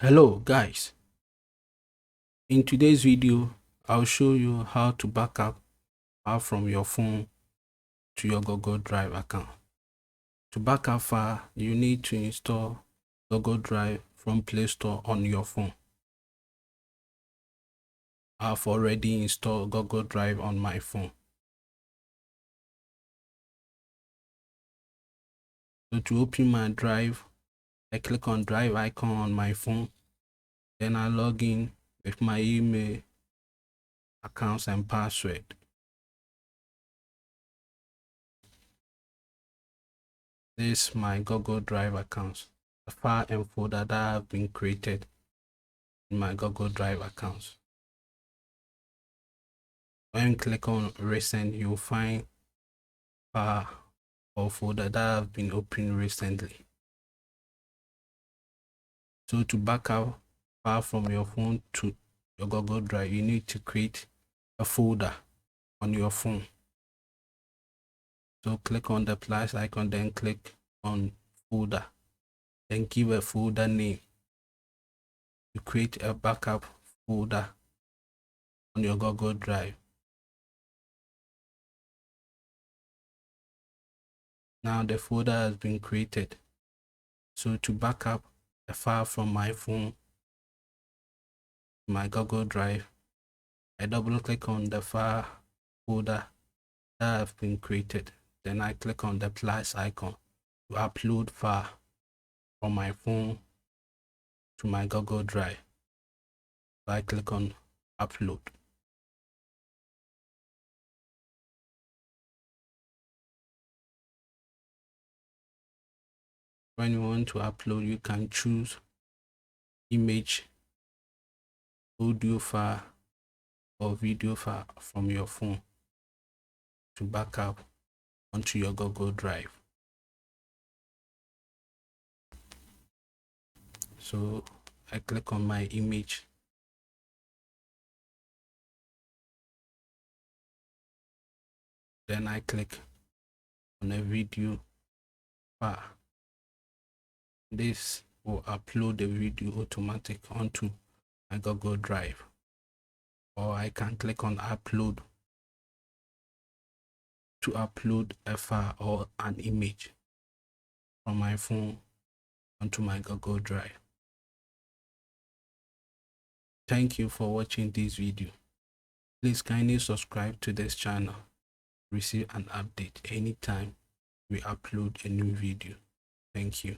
Hello guys, in today's video I'll show you how to back up file from your phone to your Google Drive account. To back up file, you need to install Google Drive from Play Store on your phone. I've already installed Google Drive on my phone. So to open my drive, I click on drive icon on my phone, then I log in with my email, accounts and password. This is my Google Drive account, the file and folder that have been created in my Google Drive accounts. When you click on recent, you'll find file or folder that have been opened recently. So to back up file from your phone to your Google Drive, you need to create a folder on your phone. So click on the plus icon, then click on folder, then give a folder name. You create a backup folder on your Google Drive. Now the folder has been created. So to back up a file from my phone to my Google Drive, I double click on the file folder that have been created. Then I click on the plus icon to upload file from my phone to my Google Drive. So I click on upload. When you want to upload, you can choose image, audio file, or video file from your phone to back up onto your Google Drive. So I click on my image. Then I click on a video file. This will upload the video automatic onto my Google Drive. Or I can click on upload to upload a file or an image from my phone onto my Google Drive. Thank you for watching this video. Please kindly subscribe to this channel to receive an update anytime we upload a new video. Thank you.